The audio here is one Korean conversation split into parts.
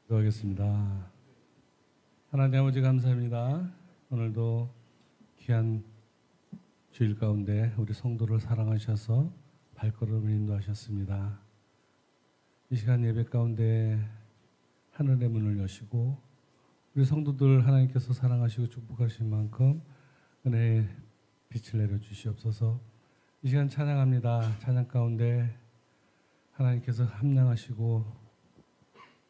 기도하겠습니다. 하나님 아버지 감사합니다. 오늘도 귀한 주일 가운데 우리 성도를 사랑하셔서 발걸음을 인도하셨습니다. 이 시간 예배 가운데 하늘의 문을 여시고 우리 성도들 하나님께서 사랑하시고 축복하신 만큼 은혜의 빛을 내려주시옵소서. 이 시간 찬양합니다. 찬양 가운데 하나님께서 함량하시고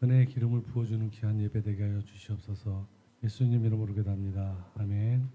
은혜의 기름을 부어주는 귀한 예배 되게 하여 주시옵소서. 예수님 이름으로 기도합니다. 아멘.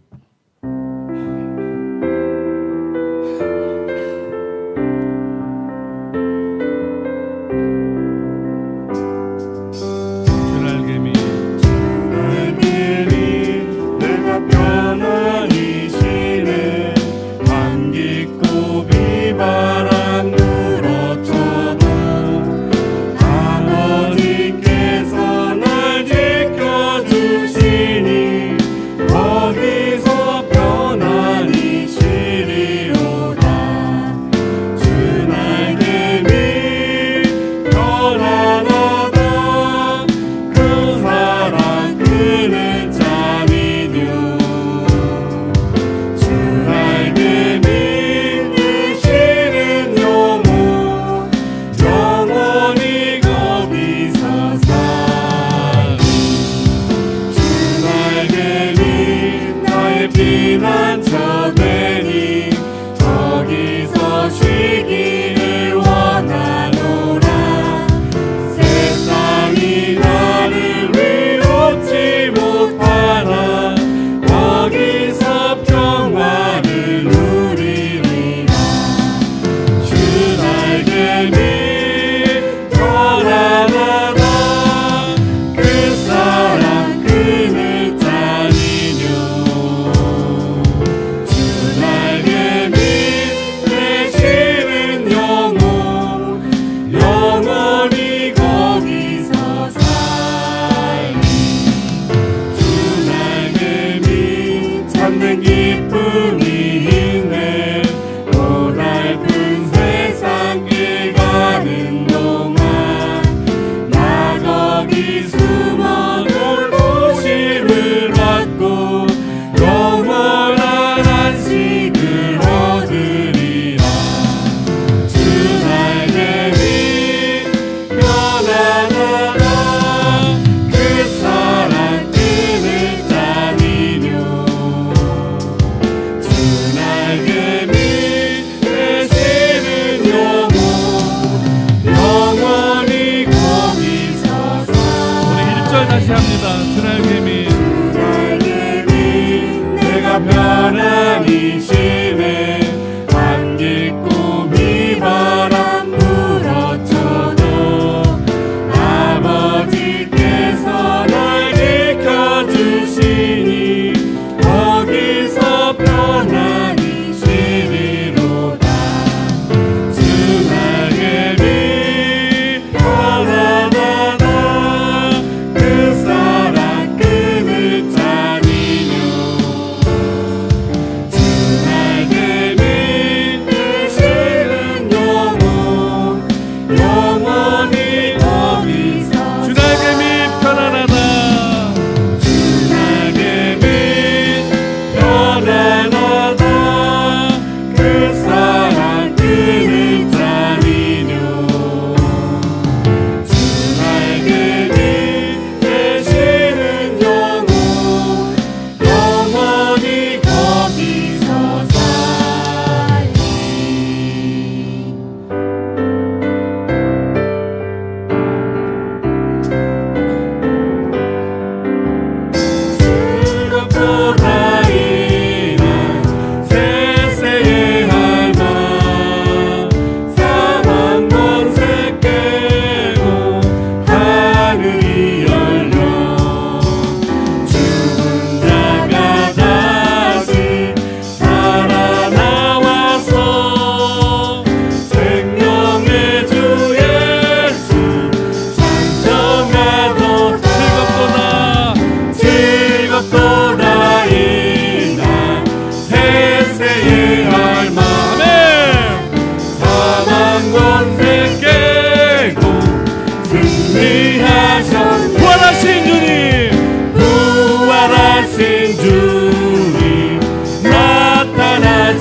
오신 주님 나타나시니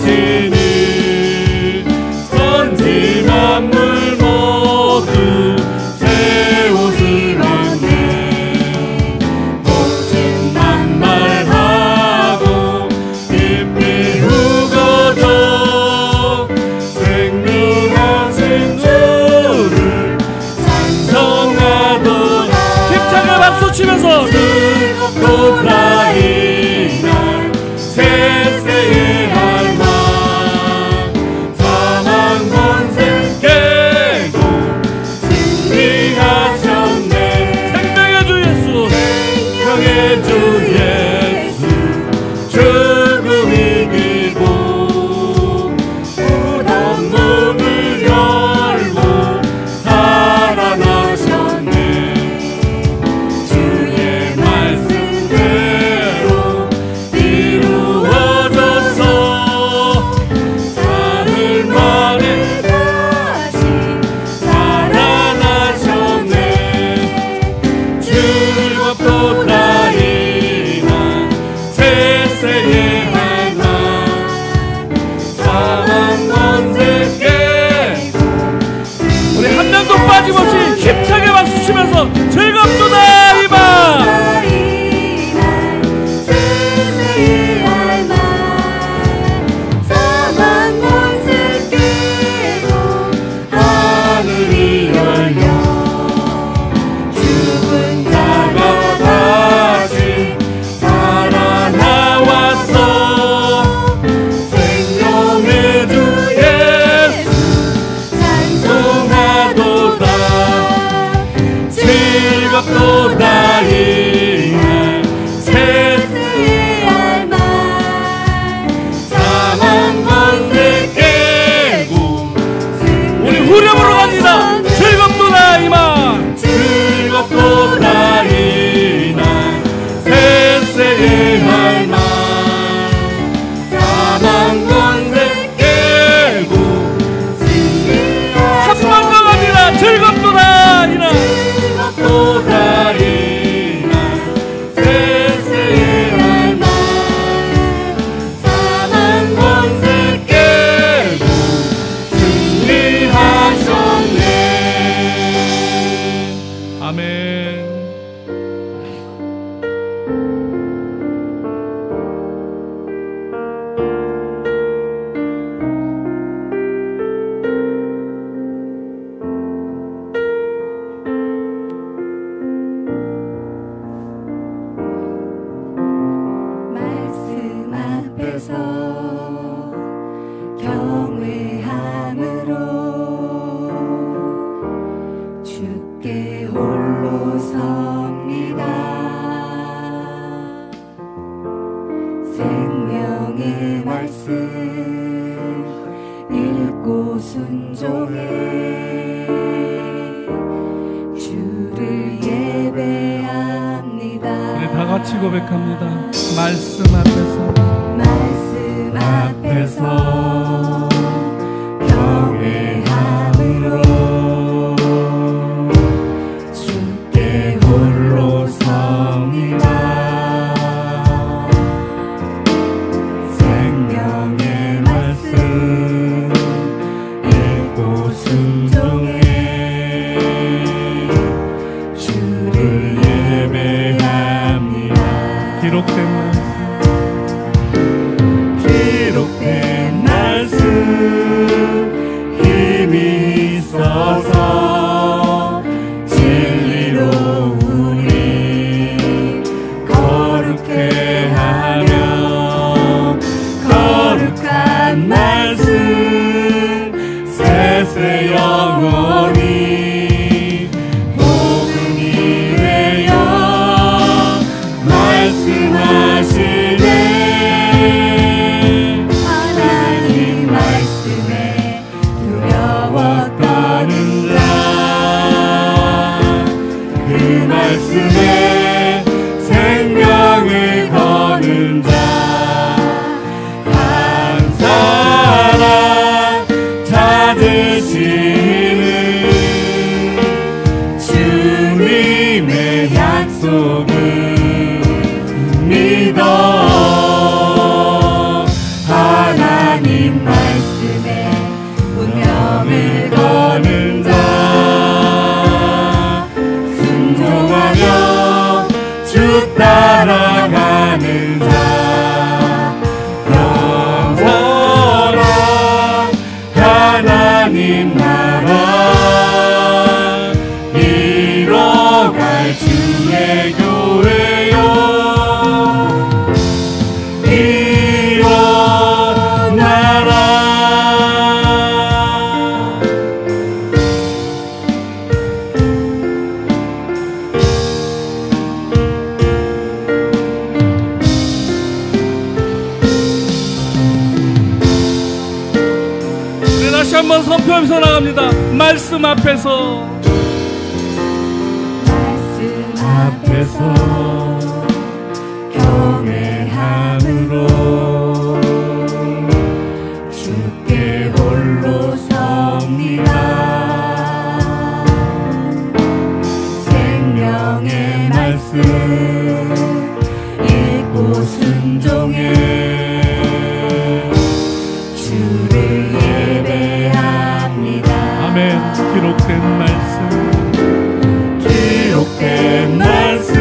천지 만물 모두 새 옷을 입네 복진 만발하고 빛이 우거져 생명하신 주를 찬송하도다 힘차게 박수 치면서 즐겁도다 이날 세세의 할망 사망 권세 깨고 승리하셨네 생명의 주 예수 생명의 주 예수 죽음 이기고 굳은 문을 열고 살아나셨네 주의 말씀대로 이루어져서 사흘 만에 다시 살아나셨네 즐겁도다 이날 세세의 할망 사망 권세 깨고 우리 한 명도 빠짐없이 힘차게 박수 치면서 즐겁도다 이만 세세의 할망 사망 권세 깨고 하늘이 열려 죽은 자가 다시 살아나왔어 생명의 주 예수 찬송하도다 즐겁도다 이날 세세의 할망 사망 권세 깨고 우리 후렴으로 갑니다 즐겁도다 이만 즐겁도다 이날 세세의 할망 사망 권세 깨고 한 번 더 갑니다 즐겁도다 이날 즐겁도다 이날 세세의 할망 사망 권세 깨고 승리하셨네 아멘 말씀 앞에서 경외함으로 주께 홀로 섭니다 생명의 말씀 읽고 순종해 주를 예배합니다 우리 다 같이 고백합니다 말씀 앞에서 말씀 앞에서 경외함으로 주께 홀로 섭니다 생명의 말씀 읽고 순종해 주를 예배합니다 기록된 말씀 기록된 말씀 힘이 있어서 진리로 우리 거룩해 하며 거룩한 말씀 세세 영원히 복음이 되어 말씀하시네 하나님 말씀에 두려워 떠는 다시 한번 선포하면서 나갑니다. 말씀 앞에서, 말씀 앞에서 경외함으로 주께 홀로 섭니다. 생명의 말씀 읽고 순종해 주를 예배합니다. 아멘. 기록된 말씀, 기록된 말씀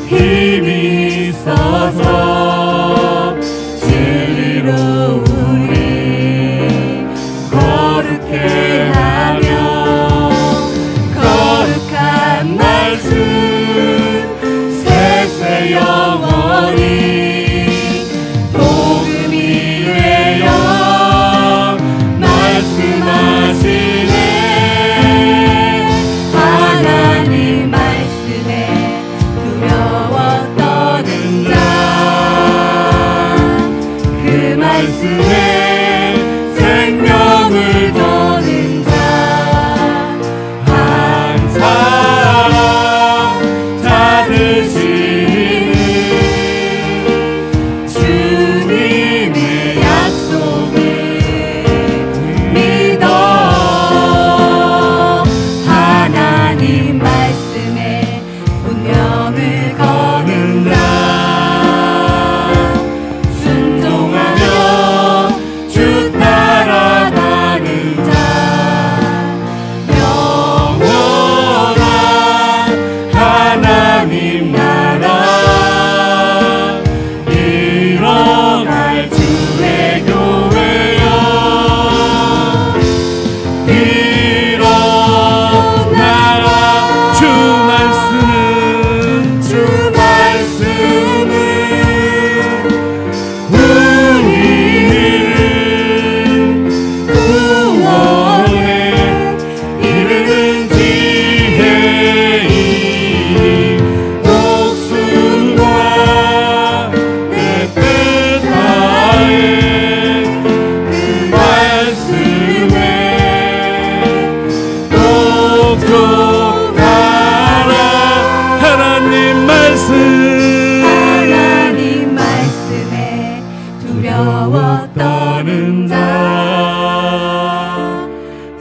힘이 있어서 진리로 우리 거룩해 하며 거룩한 말씀 세세 영원히 복음이 되어 말씀하시네. 하나님 말씀에 두려워 떠는 자, 그 말씀에 생명을 거는 자, 한 사람 찾으시니 주님의 약속을 믿어 하나님 말씀에 운명을 거는 자, 순종하며 주 따라가는 자, 영원한 하나님 나라 이뤄갈 주의 교회여 일어나라. 주 말씀은 주 말씀은 우리를 구원에 이르는 지혜이 목숨과 내 뜻 다해 그 말씀에 독촉하라. 하나님 말씀, 하나님 말씀에 두려워 떠는 자,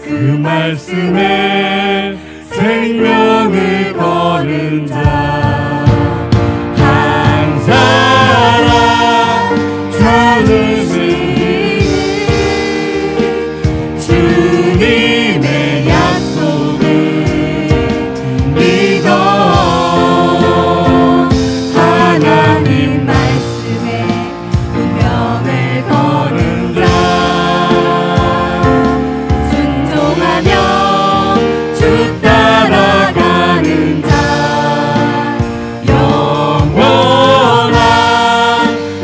그 말씀에 생명을 거는 자, 한 사람 찾으시니 주님의 약속을 믿어 하나님 말씀에 운명을 거는 자, 순종하며 주 따라가는 자, 영원한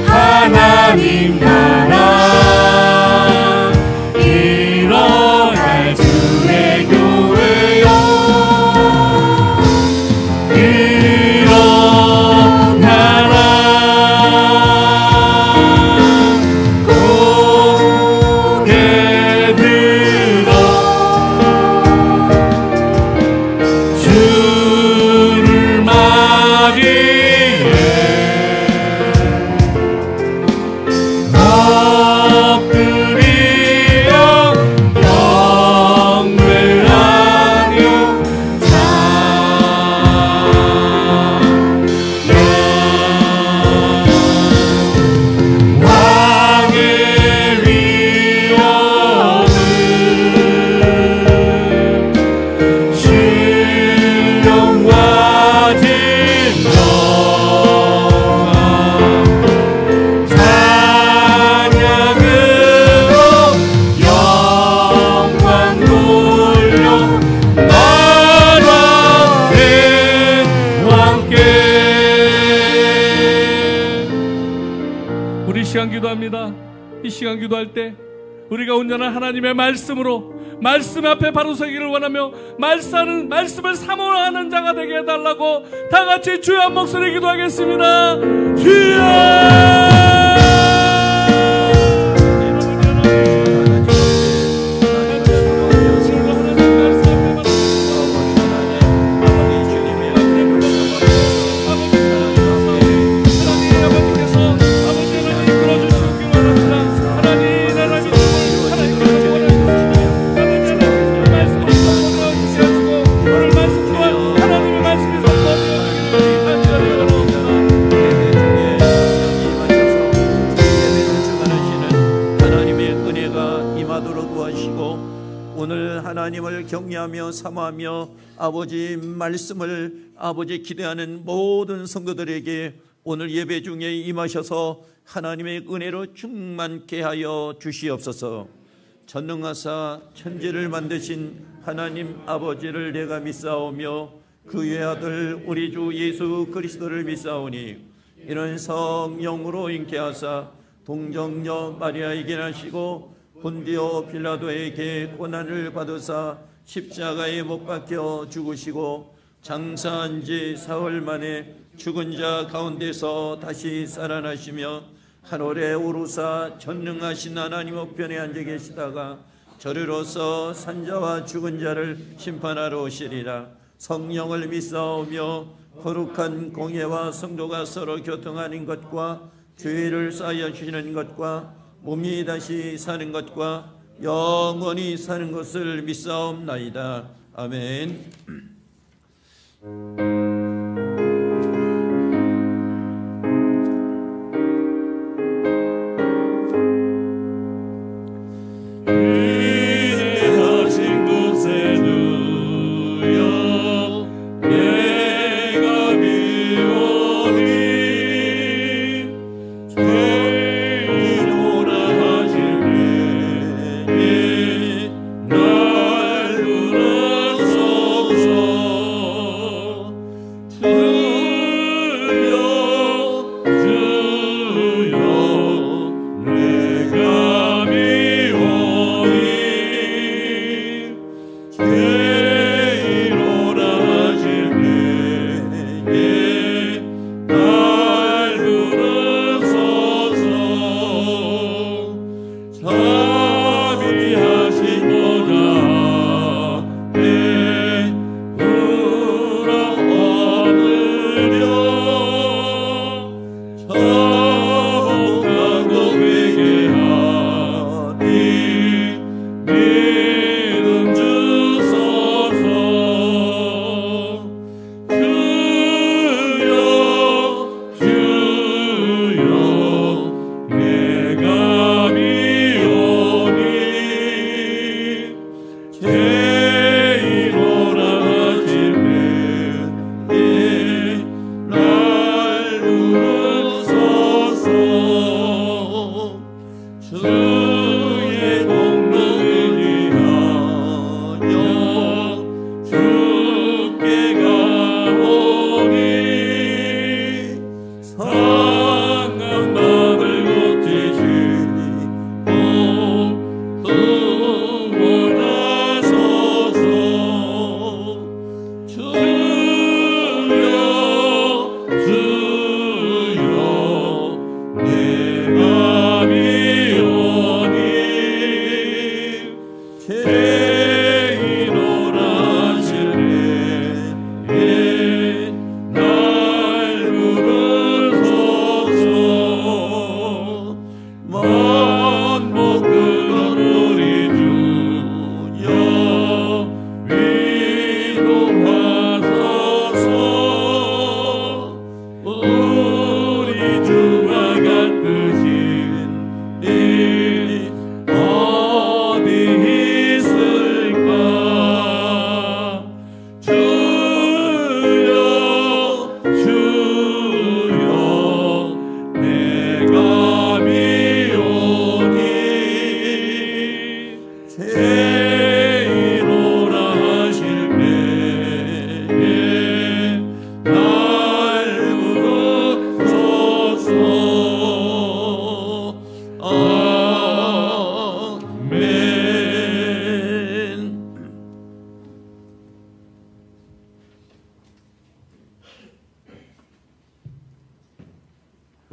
하나님 나라 일어날 주의 교회여 일어나라. 고개 들어 주를 맞이해 엎드려 경배하며 왕의 위엄을 신령과 진정함 찬양으로 영광 돌려 만왕의 왕께. 우리 이 시간 기도합니다. 이 시간 기도할 때 우리가 온전한 하나님의 말씀으로 말씀 앞에 바로 서기를 원하며 말씀을 사모하는 자가 되게 해달라고 다 같이 주여 한 목소리 기도하겠습니다. 주여! 하나님을 경외하며 사모하며 아버지 말씀을 아버지 기대하는 모든 성도들에게 오늘 예배 중에 임하셔서 하나님의 은혜로 충만케 하여 주시옵소서. 전능하사 천지를 만드신 하나님 아버지를 내가 믿사오며 그의 아들 우리 주 예수 그리스도를 믿사오니 이는 성령으로 잉태하사 동정녀 마리아에게 나시고 본디오 빌라도에게 고난을 받으사 십자가에 못 박혀 죽으시고 장사한 지 사흘 만에 죽은 자 가운데서 다시 살아나시며 하늘에 오르사 전능하신 하나님 우편에 앉아 계시다가 저리로서 산자와 죽은 자를 심판하러 오시리라. 성령을 믿사오며 거룩한 공예와 성도가 서로 교통하는 것과 교회를 쌓여 주시는 것과 몸이 다시 사는 것과 영원히 사는 것을 믿사옵나이다. 아멘.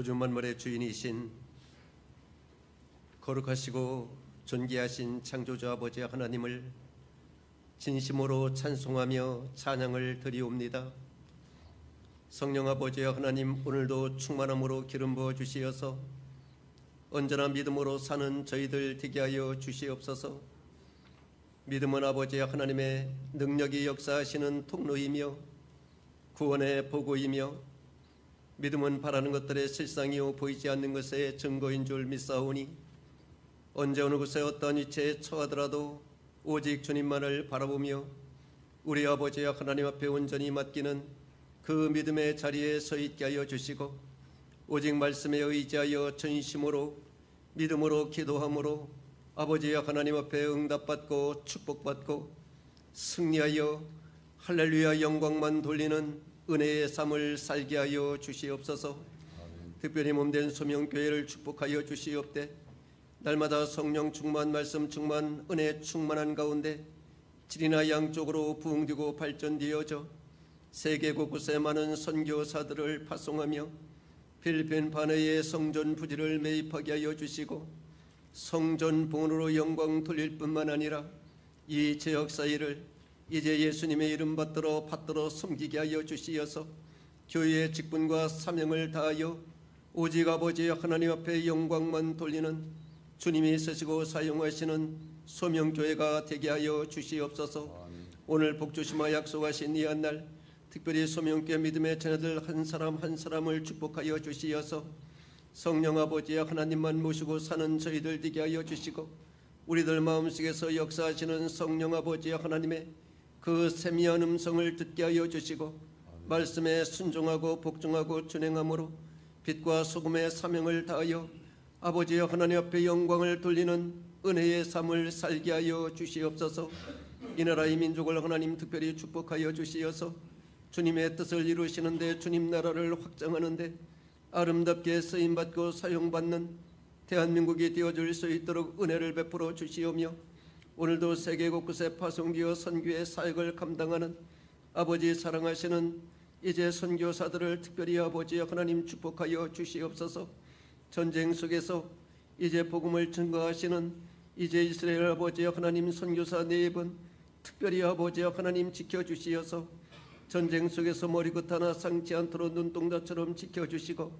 우주만물의 주인이신 거룩하시고 존귀하신 창조주 아버지 하나님을 진심으로 찬송하며 찬양을 드리옵니다. 성령 아버지 하나님, 오늘도 충만함으로 기름 부어 주시어서 언제나 믿음으로 사는 저희들 되게 하여 주시옵소서. 믿음은 아버지 하나님의 능력이 역사하시는 통로이며 구원의 보고이며 믿음은 바라는 것들의 실상이요 보이지 않는 것의 증거인 줄 믿사오니 언제 어느 곳에 어떠한 위치에 처하더라도 오직 주님만을 바라보며 우리 아버지 하나님 앞에 온전히 맡기는 그 믿음의 자리에 서 있게 하여 주시고 오직 말씀에 의지하여 전심으로 믿음으로 기도함으로 아버지 하나님 앞에 응답받고 축복받고 승리하여 할렐루야 영광만 돌리는 은혜의 삶을 살게 하여 주시옵소서. 특별히 몸된 소명교회를 축복하여 주시옵되 날마다 성령 충만 말씀 충만 은혜 충만한 가운데 질이나 양쪽으로 부흥되고 발전되어져 세계 곳곳에 많은 선교사들을 파송하며 필리핀 바네의 성전 부지를 매입하게 하여 주시고 성전 봉헌으로 영광 돌릴 뿐만 아니라 이 지역 사회를 이제 예수님의 이름 받들어 섬기게 하여 주시어서 교회의 직분과 사명을 다하여 오직 아버지 하나님 앞에 영광만 돌리는 주님이 쓰시고 사용하시는 소명교회가 되게 하여 주시옵소서. 오늘 복주시마 약속하신 이 한날 특별히 소명교회 믿음의 자녀들 한 사람 한 사람을 축복하여 주시어서 성령 아버지 하나님만 모시고 사는 저희들 되게 하여 주시고 우리들 마음속에서 역사하시는 성령 아버지 하나님의 그 세미한 음성을 듣게 하여 주시고 말씀에 순종하고 복종하고 준행함으로 빛과 소금의 사명을 다하여 아버지 하나님 앞에 영광을 돌리는 은혜의 삶을 살게 하여 주시옵소서. 이 나라의 민족을 하나님 특별히 축복하여 주시어서 주님의 뜻을 이루시는데 주님 나라를 확장하는데 아름답게 쓰임받고 사용받는 대한민국이 되어줄 수 있도록 은혜를 베풀어 주시오며 오늘도 세계 곳곳에 파송되어 선교의 사역을 감당하는 아버지 사랑하시는 이제 선교사들을 특별히 아버지 하나님 축복하여 주시옵소서. 전쟁 속에서 이제 복음을 증거하시는 이제 이스라엘 아버지 하나님 선교사 네 분 특별히 아버지 하나님 지켜주시어서 전쟁 속에서 머리끝 하나 상치 않도록 눈동자처럼 지켜주시고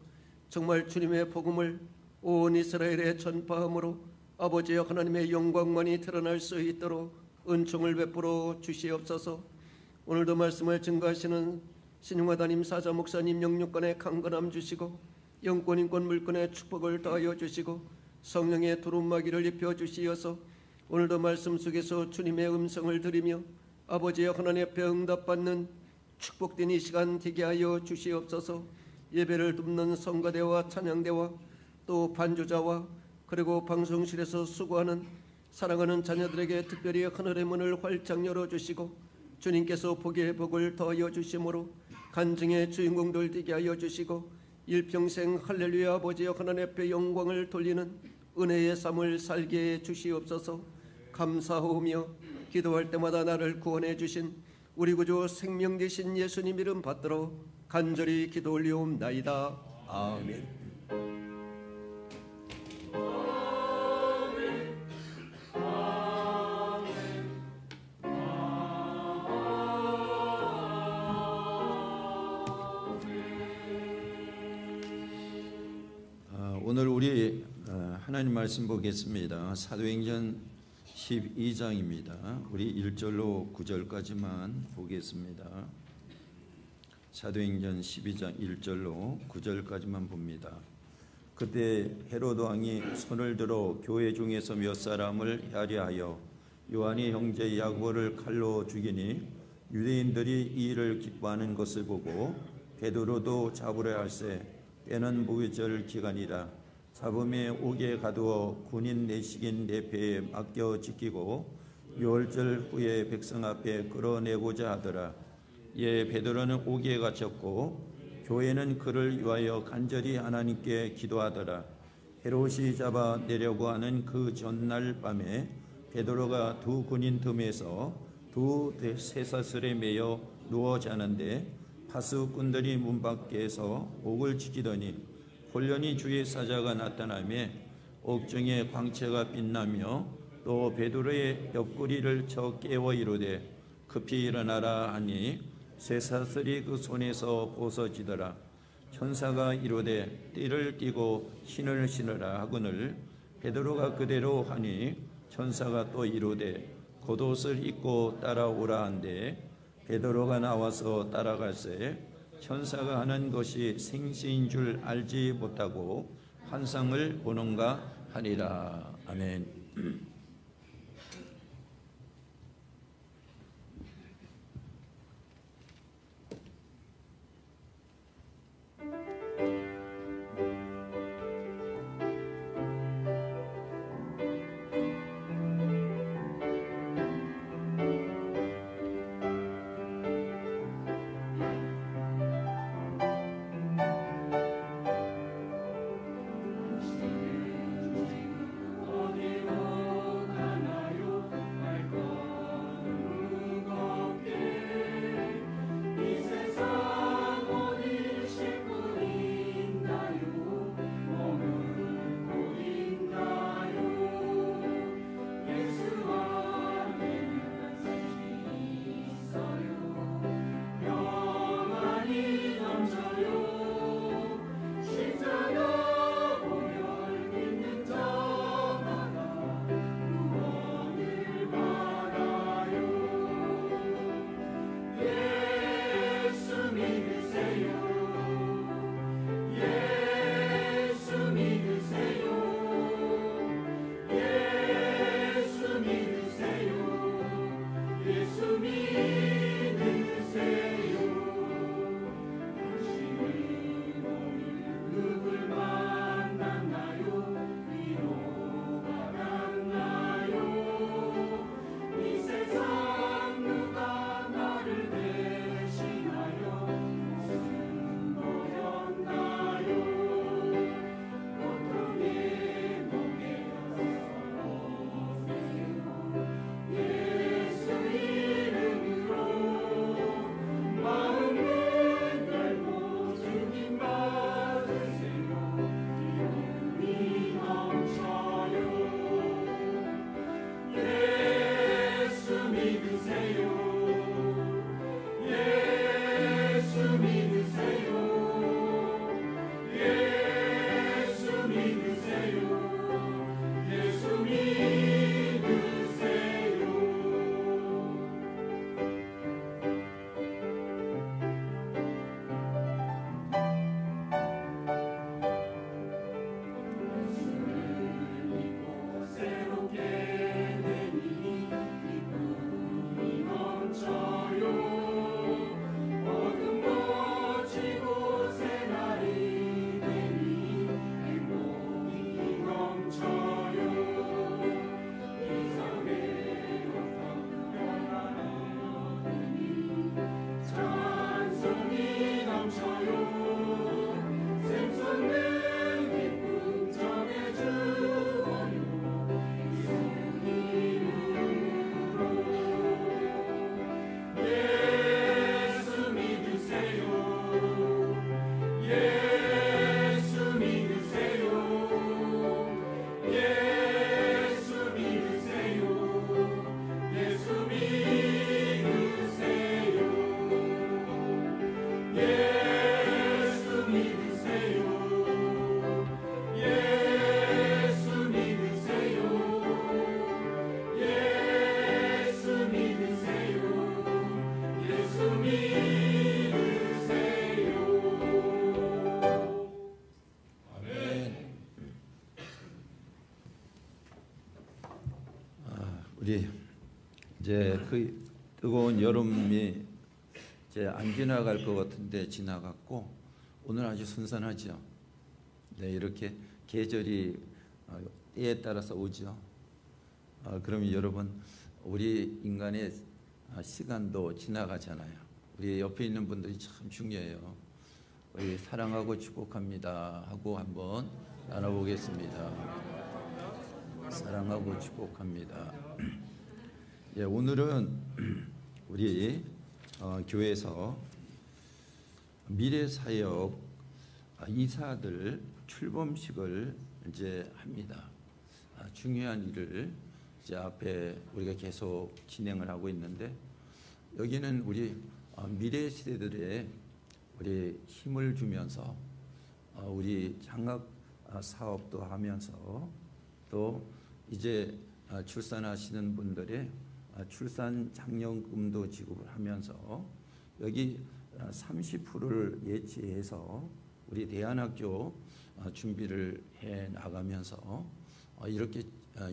정말 주님의 복음을 온 이스라엘에 전파함으로 아버지 하나님의 영광만이 드러날 수 있도록 은총을 베풀어 주시옵소서. 오늘도 말씀을 증거하시는 신용화 담임 사자 목사님 영육간에 강건함 주시고 영권 인권 물권의 축복을 더하여 주시고 성령의 두루마기를 입혀 주시어서 오늘도 말씀 속에서 주님의 음성을 들으며 아버지 하나님 앞에 응답받는 축복된 이 시간 되게 하여 주시옵소서. 예배를 돕는 성가대와 찬양대와 또 반주자와 그리고 방송실에서 수고하는 사랑하는 자녀들에게 특별히 하늘의 문을 활짝 열어주시고 주님께서 복의 복을 더하여 주심으로 간증의 주인공들 되게 하여 주시고 일평생 할렐루야 아버지 하나님 앞에 영광을 돌리는 은혜의 삶을 살게 해 주시옵소서. 감사하오며 기도할 때마다 나를 구원해 주신 우리 구주 생명 되신 예수님 이름 받들어 간절히 기도 올리옵나이다. 아멘. 오늘 우리 하나님 말씀 보겠습니다. 사도행전 12장입니다. 우리 1절로 9절까지만 보겠습니다. 사도행전 12장 1절로 9절까지만 봅니다. 그때 헤로드 왕이 손을 들어 교회 중에서 몇 사람을 헤아려하여 요한의 형제 야고보를 칼로 죽이니 유대인들이 이 일을 기뻐하는 것을 보고 베드로도 잡으려 할세 때는 무교절 기간이라 잡음에 옥에 가두어 군인 내식인 내패에 맡겨 지키고 6월절 후에 백성 앞에 끌어내고자 하더라. 예, 베드로는 옥에 갇혔고 교회는 그를 위하여 간절히 하나님께 기도하더라. 헤롯이 잡아 내려고 하는 그 전날 밤에 베드로가 두 군인 틈에서 두 쇠사슬에 매여 누워 자는데 파수꾼들이 문 밖에서 옥을 지키더니 홀련히 주의 사자가 나타나며 옥중에 광채가 빛나며 또 베드로의 옆구리를 쳐 깨워 이르되 급히 일어나라 하니 쇠사슬이 그 손에서 벗어지더라. 천사가 이르되 띠를 띠고 신을 신으라 하거늘 베드로가 그대로 하니 천사가 또 이르되 겉옷을 입고 따라오라 한데 베드로가 나와서 따라갈새 천사가 하는 것이 생시인 줄 알지 못하고 환상을 보는가 하니라. 아멘. 우리 이제 그 뜨거운 여름이 이제 안 지나갈 것 같은데 지나갔고 오늘 아주 선선하죠. 네, 이렇게 계절이 때에 따라서 오죠. 그러면 여러분 우리 인간의 시간도 지나가잖아요. 우리 옆에 있는 분들이 참 중요해요. 우리 사랑하고 축복합니다 하고 한번 나눠보겠습니다. 사랑하고 축복합니다. 예, 오늘은 우리 교회에서 미래사역 이사들 출범식을 이제 합니다. 중요한 일을 이제 앞에 우리가 계속 진행을 하고 있는데 여기는 우리 미래 세대들의 우리 힘을 주면서 우리 장학 사업도 하면서 또 이제 출산하시는 분들의 출산 장려금도 지급을 하면서 여기 30%를 예치해서 우리 대안학교 준비를 해 나가면서 이렇게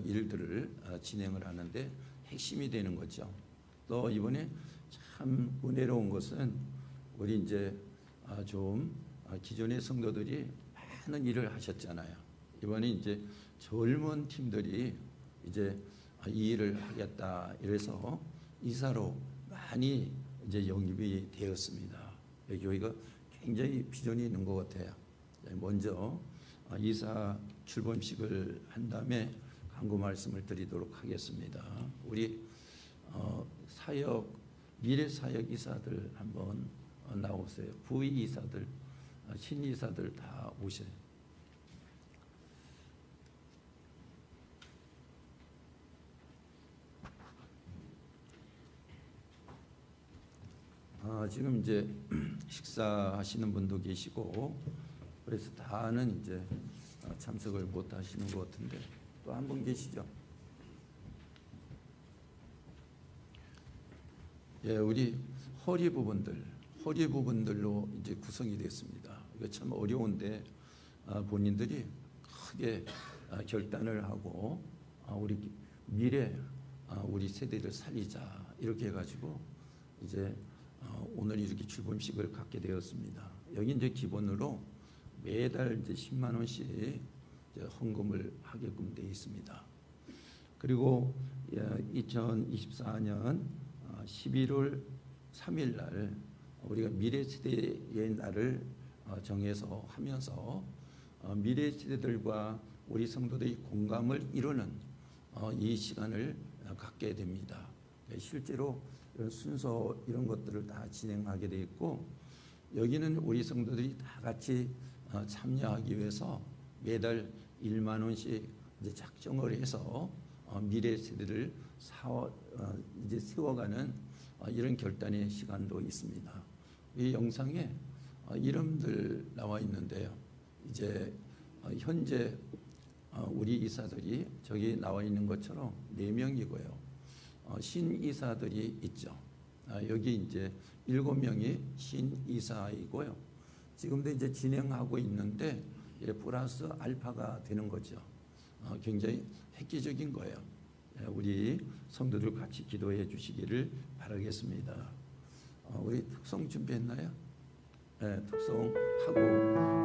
일들을 진행을 하는데 핵심이 되는 거죠. 또 이번에 참 은혜로운 것은 우리 이제 좀 기존의 성도들이 많은 일을 하셨잖아요. 이번에 이제 젊은 팀들이 이제 이 일을 하겠다 이래서 이사로 많이 이제 영입이 되었습니다. 교회가 굉장히 비전이 있는 것 같아요. 먼저 이사 출범식을 한 다음에 간구 말씀을 드리도록 하겠습니다. 우리 사역 미래 사역 이사들 한번 나오세요. 부의 이사들, 신이사들 다 오세요. 지금 이제 식사하시는 분도 계시고 그래서 다는 이제 참석을 못 하시는 것 같은데 또 한 분 계시죠? 예, 우리 허리 부분들로 이제 구성이 됐습니다. 이거 참 어려운데 본인들이 크게 결단을 하고 우리 미래 우리 세대를 살리자 이렇게 해가지고 이제 오늘 이렇게 출범식을 갖게 되었습니다. 여기 이제 기본으로 매달 이제 10만 원씩 이제 헌금을 하게끔 되어 있습니다. 그리고 2024년 11월 3일 날 우리가 미래 세대의 날을 정해서 하면서 미래 세대들과 우리 성도들이 공감을 이루는 이 시간을 갖게 됩니다. 실제로 이런 순서 이런 것들을 다 진행하게 돼 있고 여기는 우리 성도들이 다 같이 참여하기 위해서 매달 1만 원씩 이제 작정을 해서 미래 세대를 이제 세워가는 이런 결단의 시간도 있습니다. 이 영상에 이름들 나와 있는데요. 이제 현재 우리 이사들이 저기 나와 있는 것처럼 4명이고요. 신이사들이 있죠. 여기 이제 7명이 신이사이고요. 지금도 이제 진행하고 있는데 플러스 알파가 되는 거죠. 굉장히 획기적인 거예요. 우리 성도들 같이 기도해 주시기를 바라겠습니다. 우리 특송 준비했나요? 네, 특송하고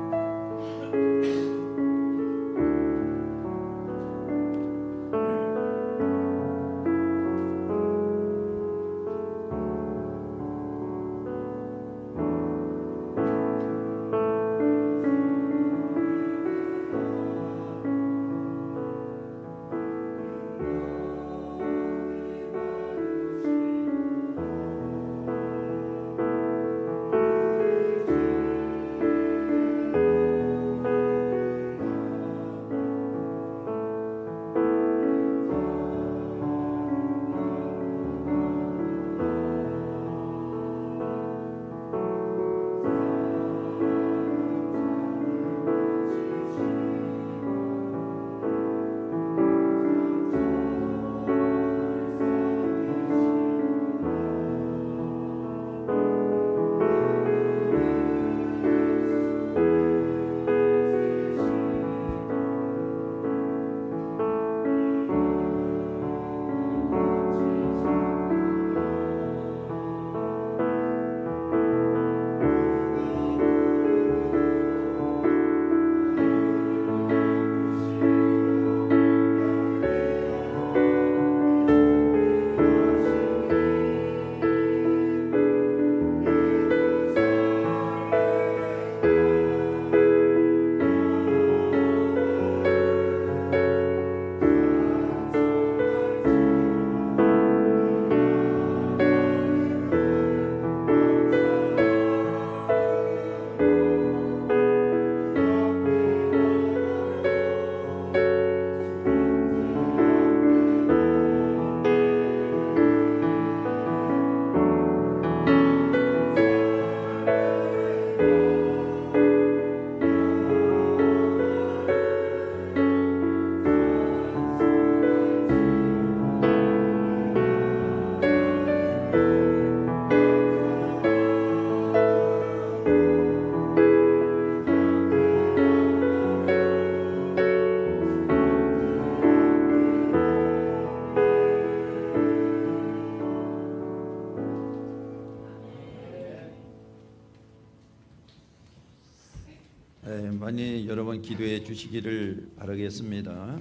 많이 여러 번 기도해 주시기를 바라겠습니다.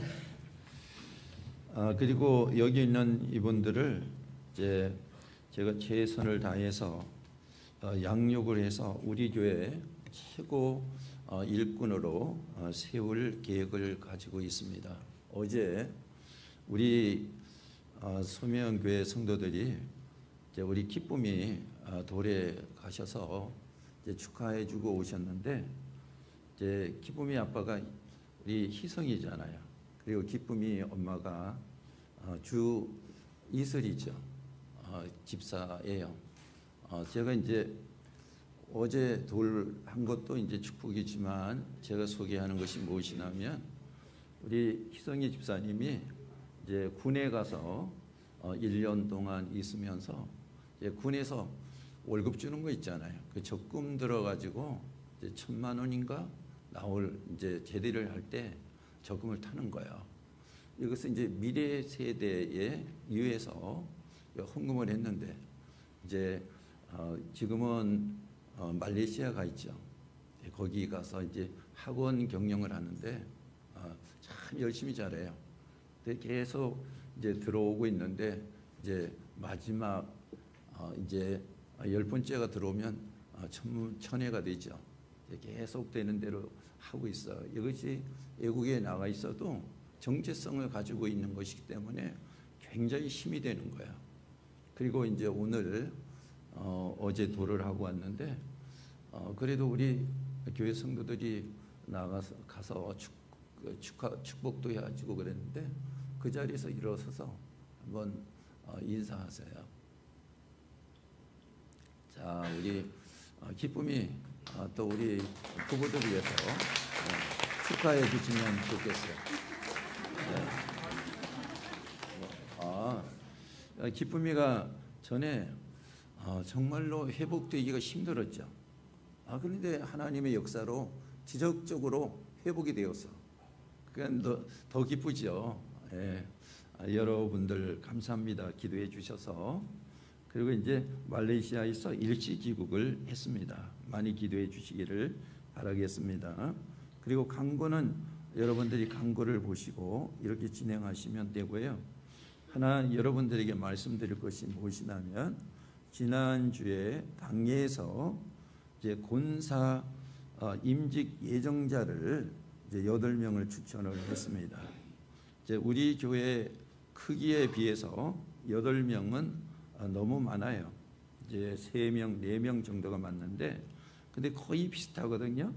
그리고 여기 있는 이분들을 이제 제가 최선을 다해서 양육을 해서 우리 교회 최고 일꾼으로 세울 계획을 가지고 있습니다. 어제 우리 소명교회 성도들이 이제 우리 기쁨이 돌에 가셔서 이제 축하해주고 오셨는데, 이제 기쁨이 아빠가 우리 희성이잖아요. 그리고 기쁨이 엄마가 주 이슬이죠. 집사예요. 제가 이제 어제 돌 한 것도 이제 축복이지만 제가 소개하는 것이 무엇이냐면, 우리 희성이 집사님이 이제 군에 가서 1년 동안 있으면서 이제 군에서 월급 주는 거 있잖아요. 그 적금 들어가지고 이제 1,000만 원인가 나올 이제 제대를 할 때 적금을 타는 거예요. 이것은 이제 미래 세대에 위해서 헌금을 했는데, 이제 지금은 말레이시아가 있죠. 거기 가서 이제 학원 경영을 하는데 참 열심히 잘해요. 근데 계속 이제 들어오고 있는데, 이제 마지막 이제 10번째가 들어오면 천회가 되죠. 계속 되는 대로 하고 있어요. 이것이 외국에 나가 있어도 정체성을 가지고 있는 것이기 때문에 굉장히 힘이 되는 거예요. 그리고 이제 오늘 어제 도를 하고 왔는데, 그래도 우리 교회 성도들이 가서 축복도 해가지고 그랬는데, 그 자리에서 일어서서 한번 인사하세요. 자, 우리 기쁨이 또 우리 부부들을 위해서 축하해 주시면 좋겠어요. 네. 기쁨이가 전에 정말로 회복되기가 힘들었죠. 그런데 하나님의 역사로 지적적으로 회복이 되었어. 그러니까 더 기쁘죠. 예. 여러분들 감사합니다. 기도해 주셔서. 그리고 이제 말레이시아에서 일시 귀국을 했습니다. 많이 기도해 주시기를 바라겠습니다. 그리고 광고는 여러분들이 광고를 보시고 이렇게 진행하시면 되고요. 하나 여러분들에게 말씀드릴 것이 무엇이냐면, 지난주에 당회에서 이제 권사 임직 예정자를 이제 8명을 추천을 했습니다. 이제 우리 교회 크기에 비해서 8명은 너무 많아요. 이제 3명, 4명 정도가 맞는데, 근데 거의 비슷하거든요.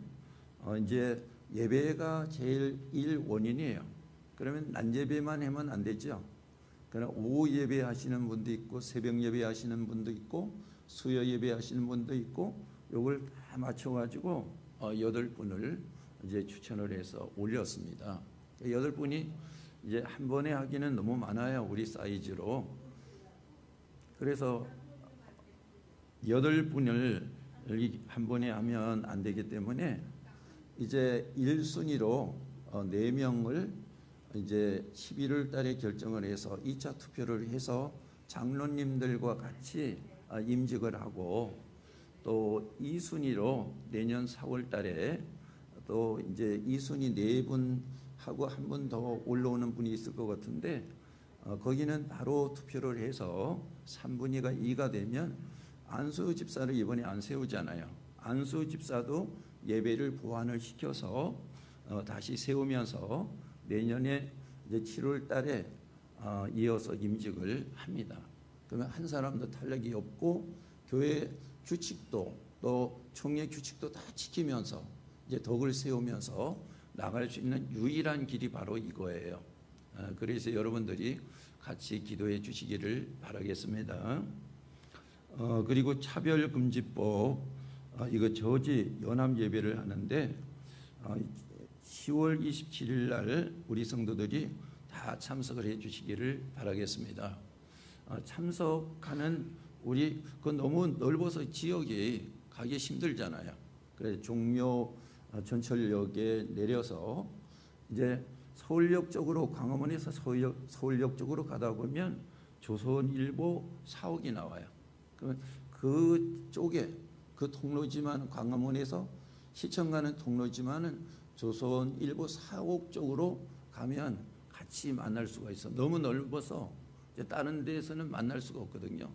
이제 예배가 제일 1원인이에요. 그러면 낮 예배만 하면 안 되죠. 그러나 오후 예배 하시는 분도 있고, 새벽 예배 하시는 분도 있고, 수요 예배 하시는 분도 있고, 요걸 다 맞춰가지고 8분을 이제 추천을 해서 올렸습니다. 8분이 이제 한 번에 하기는 너무 많아요. 우리 사이즈로. 그래서 8분을 한 번에 하면 안 되기 때문에 이제 1순위로 4명을 이제 11월 달에 결정을 해서 2차 투표를 해서 장로님들과 같이 임직을 하고, 또 2순위로 내년 4월 달에 또 이제 2순위 4분 하고 한 분 더 올라오는 분이 있을 것 같은데, 거기는 바로 투표를 해서 3분위가 2가 되면 안수 집사를 이번에 안 세우잖아요. 안수 집사도 예배를 보완을 시켜서 다시 세우면서 내년에 이제 7월 달에 이어서 임직을 합니다. 그러면 한 사람도 탈락이 없고, 교회 규칙도 또 총회 규칙도 다 지키면서 이제 덕을 세우면서 나갈 수 있는 유일한 길이 바로 이거예요. 그래서 여러분들이 같이 기도해 주시기를 바라겠습니다. 그리고 차별금지법, 이거 저지 연합 예배를 하는데 10월 27일 날 우리 성도들이 다 참석을 해 주시기를 바라겠습니다. 참석하는 우리 그 너무 넓어서 지역이 가기 힘들잖아요. 그래서 종묘 전철역에 내려서 이제 서울역 쪽으로, 광화문에서 서울역 쪽으로 가다 보면 조선일보 사옥이 나와요. 그러면 그 쪽에 그 통로지만, 광화문에서 시청 가는 통로지만은 조선 일부 사옥 쪽으로 가면 같이 만날 수가 있어. 너무 넓어서 이제 다른 데에서는 만날 수가 없거든요.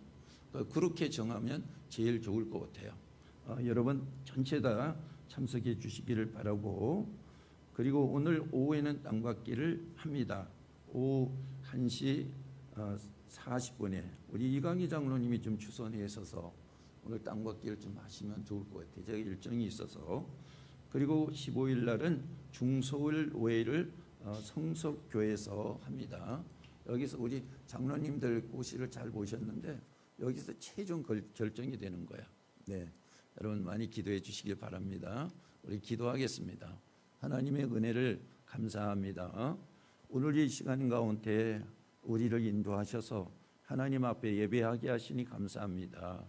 그렇게 정하면 제일 좋을 것 같아요. 여러분 전체 다 참석해 주시기를 바라고, 그리고 오늘 오후에는 땅받기를 합니다. 오후 1시 40분에 우리 이강희 장로님이 좀 주선해 있어서 오늘 땅받기를 좀 하시면 좋을 것 같아요. 제가 일정이 있어서. 그리고 15일 날은 중소일 오해를 성석교회에서 합니다. 여기서 우리 장로님들 고시를 잘 보셨는데 여기서 최종 결정이 되는 거야. 네, 여러분 많이 기도해 주시길 바랍니다. 우리 기도하겠습니다. 하나님의 은혜를 감사합니다. 오늘 이 시간 가운데 우리를 인도하셔서 하나님 앞에 예배하게 하시니 감사합니다.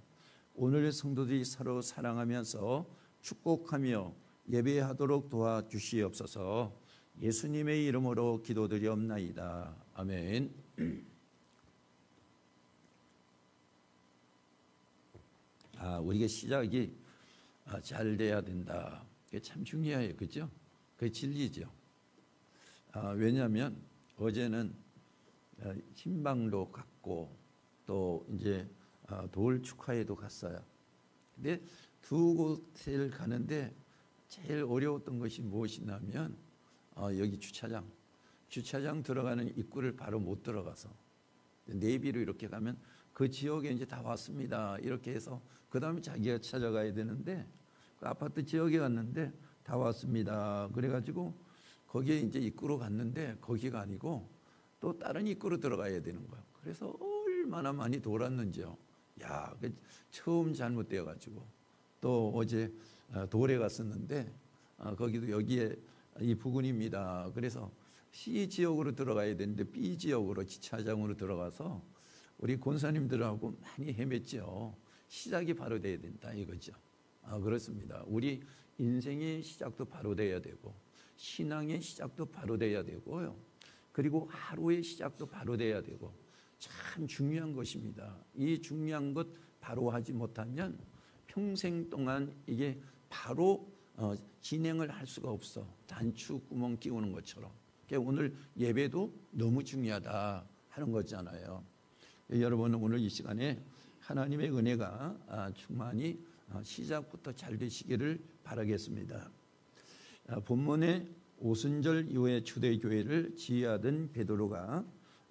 오늘 성도들이 서로 사랑하면서 축복하며 예배하도록 도와주시옵소서. 예수님의 이름으로 기도드리옵나이다. 아멘. 우리가 시작이 잘 돼야 된다. 그게 참 중요해요. 그죠? 그게 진리죠. 왜냐하면 어제는 신방로 갔고 또 이제 돌 축하회도 갔어요. 근데 두 곳을 가는데 제일 어려웠던 것이 무엇이냐면 여기 주차장 들어가는 입구를 바로 못 들어가서 내비로 이렇게 가면 그 지역에 이제 다 왔습니다. 이렇게 해서 그 다음에 자기가 찾아가야 되는데 그 아파트 지역에 갔는데 다 왔습니다. 그래가지고 거기에 이제 입구로 갔는데 거기가 아니고 또 다른 입구로 들어가야 되는 거예요. 그래서 얼마나 많이 돌았는지요. 처음 잘못되어가지고 또 어제 돌에 갔었는데 거기도 여기에 이 부근입니다. 그래서 C 지역으로 들어가야 되는데 B 지역으로 주차장으로 들어가서 우리 권사님들하고 많이 헤맸죠. 시작이 바로 돼야 된다 이거죠. 그렇습니다. 우리 인생의 시작도 바로 돼야 되고 신앙의 시작도 바로 돼야 되고요. 그리고 하루의 시작도 바로 돼야 되고 참 중요한 것입니다. 이 중요한 것 바로 하지 못하면 평생 동안 이게 바로 진행을 할 수가 없어. 단추 구멍 끼우는 것처럼. 그러니까 오늘 예배도 너무 중요하다 하는 거잖아요. 여러분 오늘 이 시간에 하나님의 은혜가 충만히 시작부터 잘 되시기를 바라겠습니다. 본문에 오순절 이후에 초대교회를 지휘하던 베드로가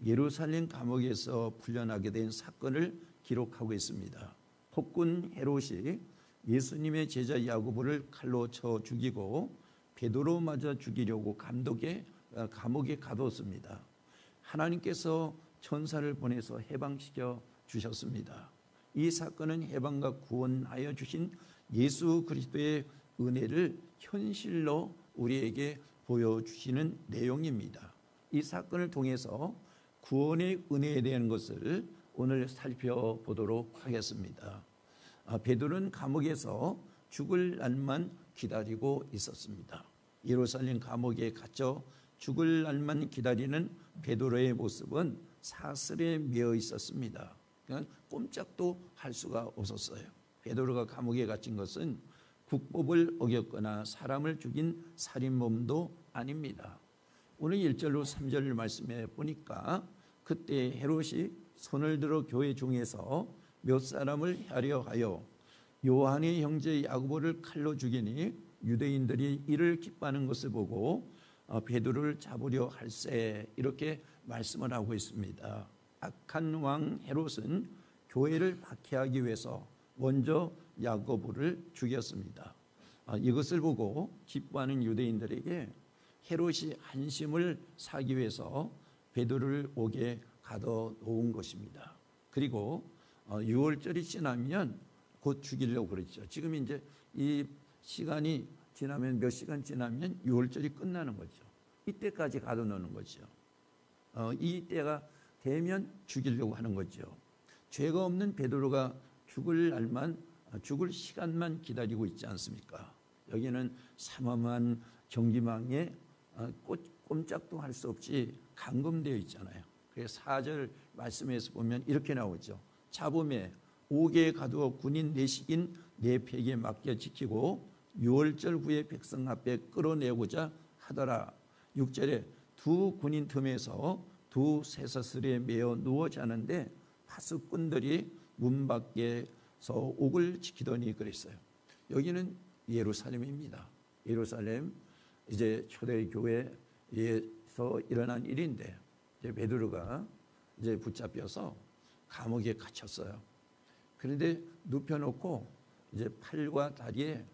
예루살렘 감옥에서 풀려나게 된 사건을 기록하고 있습니다. 폭군 헤롯이 예수님의 제자 야고보를 칼로 쳐 죽이고 베드로마저 죽이려고 감옥에 가뒀습니다. 하나님께서 천사를 보내서 해방시켜 주셨습니다. 이 사건은 해방과 구원하여 주신 예수 그리스도의 은혜를 현실로 우리에게 보여주시는 내용입니다. 이 사건을 통해서 구원의 은혜에 대한 것을 오늘 살펴보도록 하겠습니다. 베드로는 감옥에서 죽을 날만 기다리고 있었습니다. 예루살렘 감옥에 갇혀 죽을 날만 기다리는 베드로의 모습은 사슬에 매어 있었습니다. 그러니까 꼼짝도 할 수가 없었어요. 베드로가 감옥에 갇힌 것은 국법을 어겼거나 사람을 죽인 살인범도 아닙니다. 오늘 1절로 3절 말씀에 보니까 그때 헤롯이 손을 들어 교회 중에서 몇 사람을 하려 하여 요한의 형제 야고보를 칼로 죽이니 유대인들이 이를 기뻐하는 것을 보고 베드로를 잡으려 할세, 이렇게 말씀을 하고 있습니다. 악한 왕 헤롯은 교회를 박해하기 위해서 먼저 야고보를 죽였습니다. 이것을 보고 기뻐하는 유대인들에게 헤롯이 안심을 사기 위해서 베드로를 옥에 가둬놓은 것입니다. 그리고 6월절이 지나면 곧 죽이려고 그랬죠. 지금 이제 이 시간이 지나면 몇 시간 지나면 6월절이 끝나는 거죠. 이때까지 가둬놓는 거죠. 이때가 되면 죽이려고 하는 거죠. 죄가 없는 베드로가 죽을 시간만 기다리고 있지 않습니까? 여기는 삼엄한 경기망에 꼼짝도 할 수 없이 감금되어 있잖아요. 그래서 4절 말씀에서 보면 이렇게 나오죠. 잡음에 옥에 가두어 군인 내식인 내 폐기에 맡겨 지키고 유월절 후에 백성 앞에 끌어내고자 하더라. 6절에 두 군인 틈에서 두 쇠사슬에 매어 누워 자는데 파수꾼들이 문 밖에서 옥을 지키더니 그랬어요. 여기는 예루살렘입니다. 예루살렘 이제 초대교회에서 일어난 일인데 이제 베드로가 이제 붙잡혀서 감옥에 갇혔어요. 그런데 눕혀놓고 이제 팔과 다리에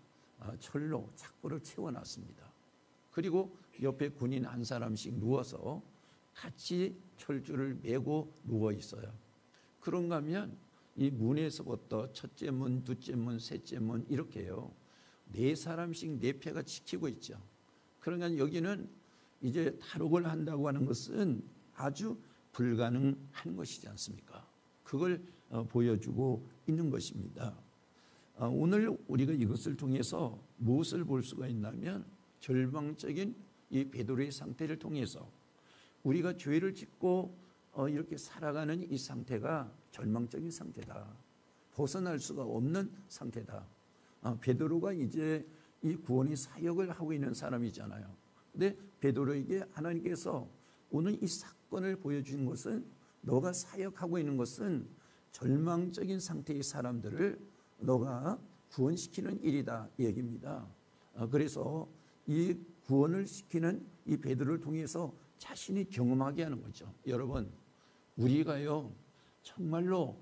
철로 착고를 채워놨습니다. 그리고 옆에 군인 한 사람씩 누워서 같이 철줄을 메고 누워 있어요. 그런가 하면 이 문에서부터 첫째 문, 둘째 문, 셋째 문 이렇게요. 4사람씩 4패가 지키고 있죠. 그러니까 여기는 이제 탈옥을 한다고 하는 것은 아주 불가능한 것이지 않습니까? 그걸 보여주고 있는 것입니다. 오늘 우리가 이것을 통해서 무엇을 볼 수가 있냐면 절망적인 이 베드로의 상태를 통해서 우리가 죄를 짓고 이렇게 살아가는 이 상태가 절망적인 상태다. 벗어날 수가 없는 상태다. 베드로가 이제 이 구원의 사역을 하고 있는 사람이잖아요. 근데 베드로에게 하나님께서 오늘 이 사건을 보여준 것은 너가 사역하고 있는 것은 절망적인 상태의 사람들을 너가 구원시키는 일이다 이 얘기입니다. 그래서 이 구원을 시키는 이 베드로를 통해서 자신이 경험하게 하는 거죠. 여러분 우리가요 정말로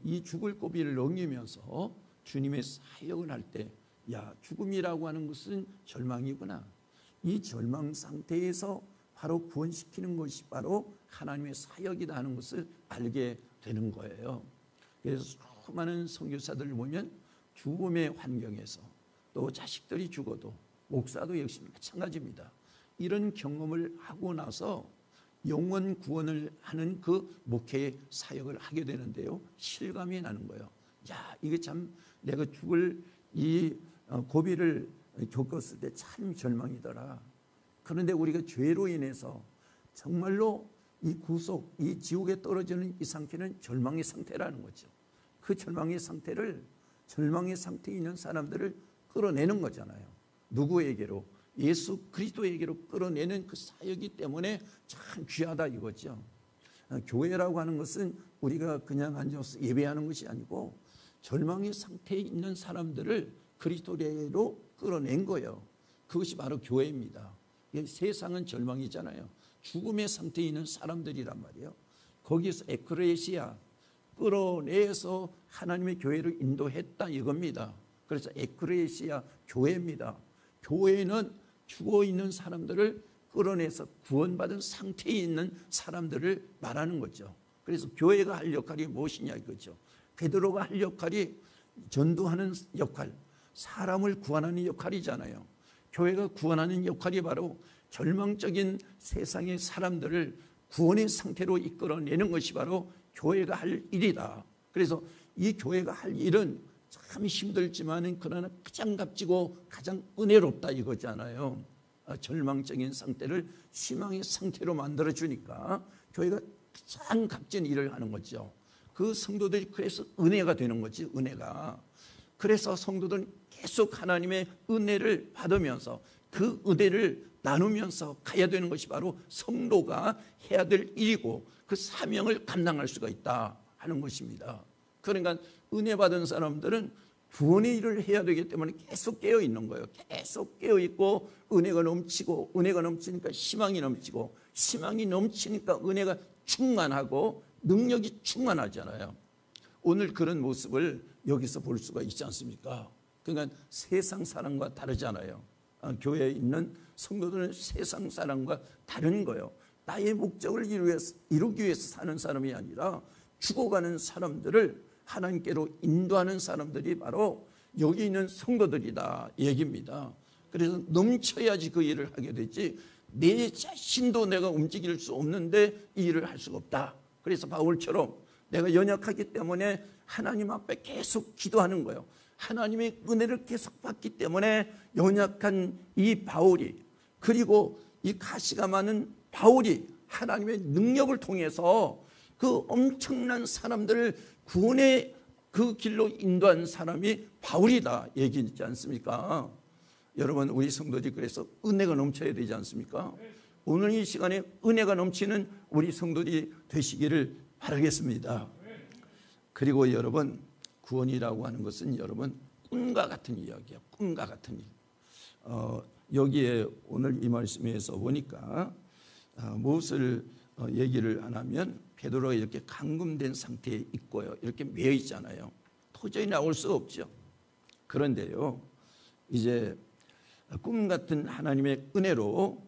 이 죽을 고비를 넘기면서 주님의 사역을 할 때 야 죽음이라고 하는 것은 절망이구나. 이 절망 상태에서 바로 구원시키는 것이 바로 하나님의 사역이다 하는 것을 알게 되는 거예요. 그래서 수많은 선교사들을 보면 죽음의 환경에서 또 자식들이 죽어도 목사도 역시 마찬가지입니다. 이런 경험을 하고 나서 영원 구원을 하는 그 목회의 사역을 하게 되는데요. 실감이 나는 거예요. 야 이게 참 내가 죽을 이 고비를 겪었을 때 참 절망이더라. 그런데 우리가 죄로 인해서 정말로 이 구속, 이 지옥에 떨어지는 이 상태는 절망의 상태라는 거죠. 그 절망의 상태를 절망의 상태에 있는 사람들을 끌어내는 거잖아요. 누구에게로? 예수 그리스도에게로 끌어내는 그 사역이기 때문에 참 귀하다 이거죠. 교회라고 하는 것은 우리가 그냥 앉아서 예배하는 것이 아니고 절망의 상태에 있는 사람들을 그리스도로 끌어낸 거예요. 그것이 바로 교회입니다. 세상은 절망이잖아요. 죽음의 상태에 있는 사람들이란 말이에요. 거기서 에크레시아 끌어내서 하나님의 교회를 인도했다 이겁니다. 그래서 에크레시아 교회입니다. 교회는 죽어있는 사람들을 끌어내서 구원받은 상태에 있는 사람들을 말하는 거죠. 그래서 교회가 할 역할이 무엇이냐 이거죠. 베드로가 할 역할이 전도하는 역할, 사람을 구원하는 역할이잖아요. 교회가 구원하는 역할이 바로 절망적인 세상의 사람들을 구원의 상태로 이끌어내는 것이 바로 교회가 할 일이다. 그래서 이 교회가 할 일은 참 힘들지만 그러나 가장 값지고 가장 은혜롭다 이거잖아요. 절망적인 상태를 희망의 상태로 만들어주니까 교회가 가장 값진 일을 하는 거죠. 그 성도들이 그래서 은혜가 되는 거지, 은혜가. 그래서 성도들은 계속 하나님의 은혜를 받으면서 그 은혜를 나누면서 가야 되는 것이 바로 성도가 해야 될 일이고 그 사명을 감당할 수가 있다 하는 것입니다. 그러니까 은혜 받은 사람들은 구원의 일을 해야 되기 때문에 계속 깨어 있는 거예요. 계속 깨어 있고 은혜가 넘치고 은혜가 넘치니까 희망이 넘치고 희망이 넘치니까 은혜가 충만하고 능력이 충만하잖아요. 오늘 그런 모습을 여기서 볼 수가 있지 않습니까? 그러니까 세상 사람과 다르잖아요. 교회에 있는 성도들은 세상 사람과 다른 거예요. 나의 목적을 이루기 위해서 사는 사람이 아니라 죽어가는 사람들을 하나님께로 인도하는 사람들이 바로 여기 있는 성도들이다 얘기입니다. 그래서 넘쳐야지 그 일을 하게 되지 내 자신도 내가 움직일 수 없는데 이 일을 할 수가 없다. 그래서 바울처럼 내가 연약하기 때문에 하나님 앞에 계속 기도하는 거예요. 하나님의 은혜를 계속 받기 때문에 연약한 이 바울이 그리고 이 가시가 많은 바울이 하나님의 능력을 통해서 그 엄청난 사람들을 구원의 그 길로 인도한 사람이 바울이다 얘기지 않습니까? 여러분 우리 성도들이 그래서 은혜가 넘쳐야 되지 않습니까? 오늘 이 시간에 은혜가 넘치는 우리 성도들이 되시기를 바라겠습니다. 그리고 여러분 구원이라고 하는 것은 여러분 꿈과 같은 이야기예요. 꿈과 같은 일. 여기에 오늘 이 말씀에서 보니까 무엇을 얘기를 안 하면 베드로가 이렇게 감금된 상태에 있고요. 이렇게 매여 있잖아요. 도저히 나올 수 없죠. 그런데요, 이제 꿈 같은 하나님의 은혜로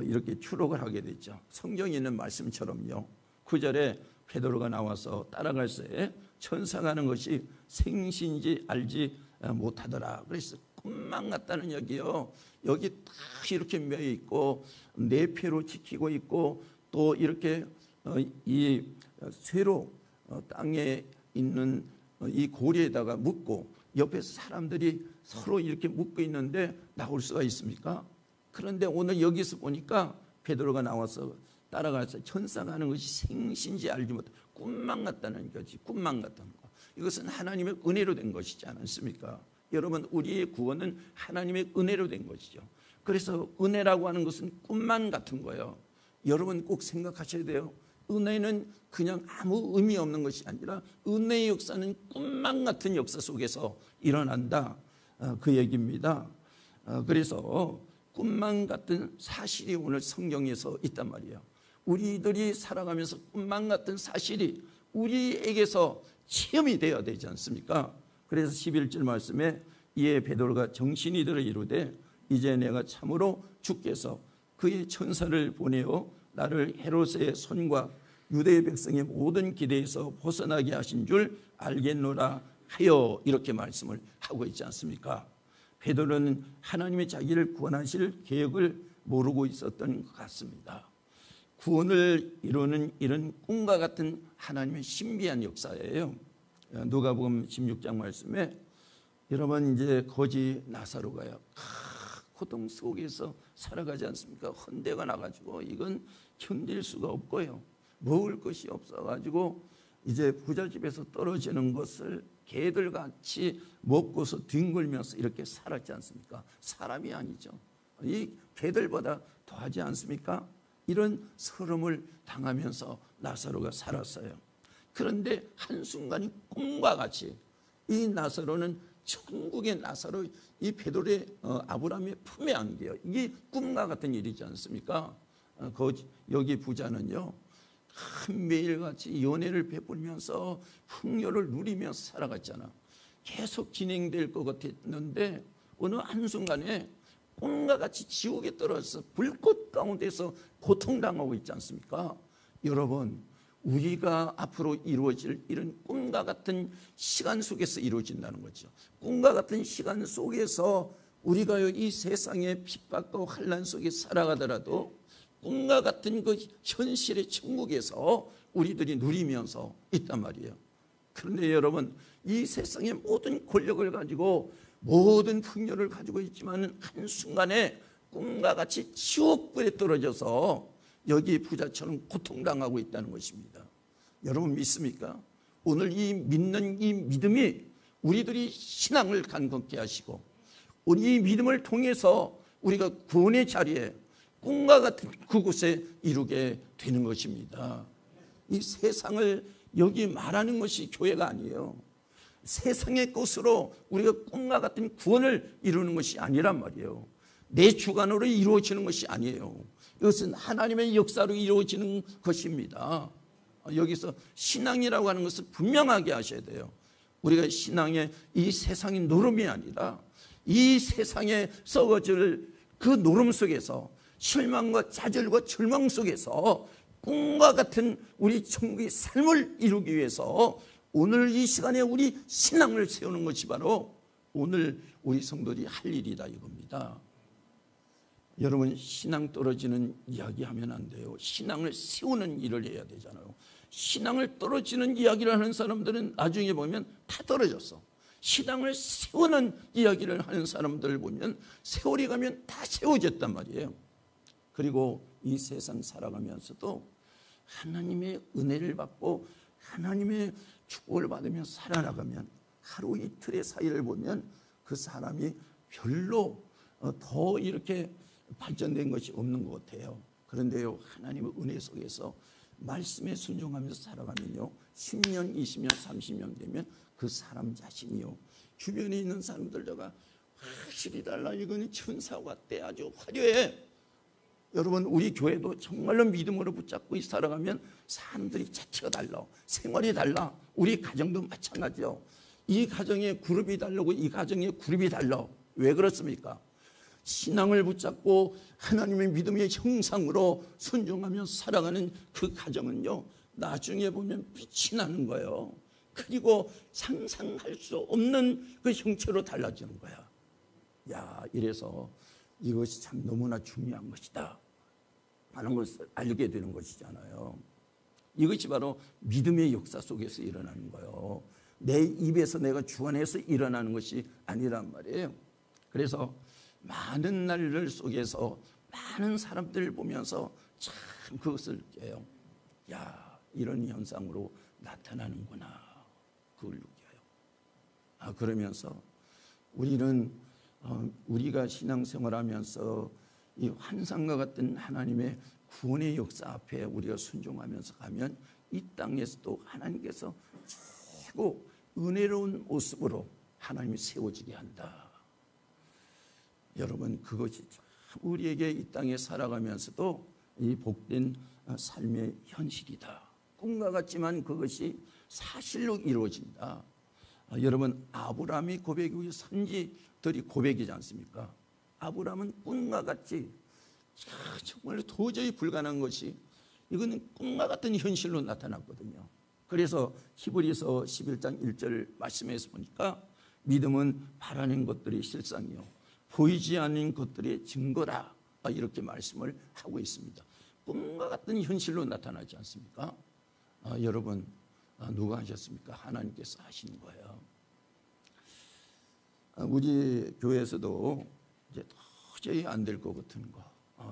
이렇게 추록을 하게 됐죠. 성경에 있는 말씀처럼요. 9절에 베드로가 나와서 따라갈 때 천사가 하는 것이 생신지 알지 못하더라. 그래서 꿈만 같다는 얘기요. 여기 딱 이렇게 매여 있고 네 패로 지키고 있고 또 이렇게 이 쇠로 땅에 있는 이 고리에다가 묶고 옆에서 사람들이 서로 이렇게 묶고 있는데 나올 수가 있습니까? 그런데 오늘 여기서 보니까 베드로가 나와서 따라가서 천사가 하는 것이 생신지 알지 못해 꿈만 같다는 거지. 꿈만 같다는 거. 이것은 하나님의 은혜로 된 것이지 않습니까? 여러분 우리의 구원은 하나님의 은혜로 된 것이죠. 그래서 은혜라고 하는 것은 꿈만 같은 거예요. 여러분 꼭 생각하셔야 돼요. 은혜는 그냥 아무 의미 없는 것이 아니라 은혜의 역사는 꿈만 같은 역사 속에서 일어난다. 그 얘기입니다. 그래서 꿈만 같은 사실이 오늘 성경에서 있단 말이에요. 우리들이 살아가면서 꿈만 같은 사실이 우리에게서 체험이 되어야 되지 않습니까? 그래서 11절 말씀에 이에 베드로가 정신이 들어 이르되 이제 내가 참으로 주께서 그의 천사를 보내어 나를 헤롯의 손과 유대 백성의 모든 기대에서 벗어나게 하신 줄 알겠노라 하여 이렇게 말씀을 하고 있지 않습니까? 베드로는 하나님의 자기를 구원하실 계획을 모르고 있었던 것 같습니다. 구원을 이루는 이런 꿈과 같은 하나님의 신비한 역사예요. 누가복음 16장 말씀에 여러분 이제 거지 나사로가요. 고통 속에서 살아가지 않습니까? 헌대가 나가지고 이건 견딜 수가 없고요. 먹을 것이 없어가지고 이제 부자 집에서 떨어지는 것을 개들같이 먹고서 뒹굴면서 이렇게 살았지 않습니까? 사람이 아니죠. 이 개들보다 더하지 않습니까? 이런 서름을 당하면서 나사로가 살았어요. 그런데 한순간이 꿈과 같이 이 나사로는 천국의 나사로 이 베드로의 아브라함의 품에 안겨요. 이게 꿈과 같은 일이지 않습니까? 여기 부자는요 매일같이 연애를 베풀면서 풍요를 누리면서 살아갔잖아. 계속 진행될 것 같았는데 어느 한순간에 꿈과 같이 지옥에 떨어져서 불꽃 가운데서 고통당하고 있지 않습니까? 여러분 우리가 앞으로 이루어질 이런 꿈과 같은 시간 속에서 이루어진다는 거죠. 꿈과 같은 시간 속에서 우리가 이 세상의 핍박과 환난 속에 살아가더라도 꿈과 같은 그 현실의 천국에서 우리들이 누리면서 있단 말이에요. 그런데 여러분 이 세상의 모든 권력을 가지고 모든 풍요를 가지고 있지만 한순간에 꿈과 같이 지옥불에 떨어져서 여기 부자처럼 고통당하고 있다는 것입니다. 여러분 믿습니까? 오늘 이 믿는 이 믿음이 우리들이 신앙을 간곡케 하시고 우리 이 믿음을 통해서 우리가 구원의 자리에 꿈과 같은 그곳에 이루게 되는 것입니다. 이 세상을 여기 말하는 것이 교회가 아니에요. 세상의 것으로 우리가 꿈과 같은 구원을 이루는 것이 아니란 말이에요. 내 주관으로 이루어지는 것이 아니에요. 이것은 하나님의 역사로 이루어지는 것입니다. 여기서 신앙이라고 하는 것을 분명하게 하셔야 돼요. 우리가 신앙의 이 세상의 노름이 아니라 이 세상에 썩어질 그 노름 속에서 실망과 좌절과 절망 속에서 꿈과 같은 우리 천국의 삶을 이루기 위해서 오늘 이 시간에 우리 신앙을 세우는 것이 바로 오늘 우리 성도들이 할 일이다 이겁니다. 여러분 신앙 떨어지는 이야기하면 안 돼요. 신앙을 세우는 일을 해야 되잖아요. 신앙을 떨어지는 이야기를 하는 사람들은 나중에 보면 다 떨어졌어. 신앙을 세우는 이야기를 하는 사람들을 보면 세월이 가면 다 세워졌단 말이에요. 그리고 이 세상 살아가면서도 하나님의 은혜를 받고 하나님의 축복을 받으며 살아나가면 하루 이틀의 사이를 보면 그 사람이 별로 더 이렇게 발전된 것이 없는 것 같아요. 그런데요, 하나님의 은혜 속에서 말씀에 순종하면서 살아가면요, 10년, 20년, 30년 되면 그 사람 자신이요, 주변에 있는 사람들과 확실히 달라. 이거는 천사 같대. 아주 화려해. 여러분, 우리 교회도 정말로 믿음으로 붙잡고 살아가면 사람들이 자체가 달라. 생활이 달라. 우리 가정도 마찬가지요. 이 가정의 그룹이 다르고 이 가정의 그룹이 달라. 왜 그렇습니까? 신앙을 붙잡고 하나님의 믿음의 형상으로 순종하며 살아가는 그 가정은요, 나중에 보면 빛이 나는 거예요. 그리고 상상할 수 없는 그 형체로 달라지는 거야. 야, 이래서 이것이 참 너무나 중요한 것이다 하는 것을 알게 되는 것이잖아요. 이것이 바로 믿음의 역사 속에서 일어나는 거예요. 내 입에서 내가 주관해서 일어나는 것이 아니란 말이에요. 그래서 많은 날들 속에서 많은 사람들을 보면서 참 그것을 느껴요. 야, 이런 현상으로 나타나는구나. 그걸 느껴요. 그러면서 우리는 우리가 신앙생활하면서 이 환상과 같은 하나님의 구원의 역사 앞에 우리가 순종하면서 가면 이 땅에서도 하나님께서 최고 은혜로운 모습으로 하나님이 세워지게 한다. 여러분, 그것이 참 우리에게 이 땅에 살아가면서도 이 복된 삶의 현실이다. 꿈과 같지만 그것이 사실로 이루어진다. 여러분, 아브라함이 고백이고 선지들이 고백이지 않습니까? 아브라함은 꿈과 같이 정말 도저히 불가능한 것이 이거는 꿈과 같은 현실로 나타났거든요. 그래서 히브리서 11장 1절 말씀에서 보니까 믿음은 바라는 것들이 실상이요 보이지 않는 것들의 증거라, 이렇게 말씀을 하고 있습니다. 꿈과 같은 현실로 나타나지 않습니까? 여러분, 누가 하셨습니까? 하나님께서 하신 거예요. 우리 교회에서도 이제 도저히 안 될 것 같은 거,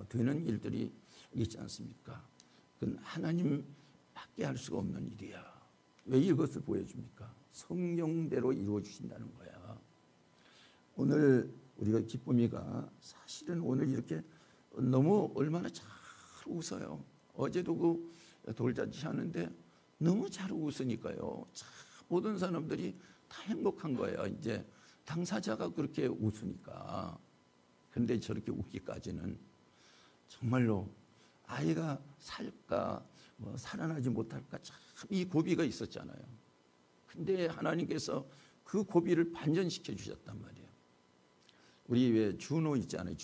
되는 일들이 있지 않습니까? 그건 하나님밖에 할 수가 없는 일이야. 왜 이것을 보여줍니까? 성경대로 이루어 주신다는 거야. 오늘 우리가 기쁨이가 사실은 오늘 이렇게 너무 얼마나 잘 웃어요. 어제도 그 돌잔치 하는데 너무 잘 웃으니까요. 참 모든 사람들이 다 행복한 거예요. 이제 당사자가 그렇게 웃으니까. 근데 저렇게 웃기까지는 정말로 아이가 살까 뭐 살아나지 못할까 참 이 고비가 있었잖아요. 근데 하나님께서 그 고비를 반전시켜 주셨단 말이에요. 우리 왜 준호 있잖아요.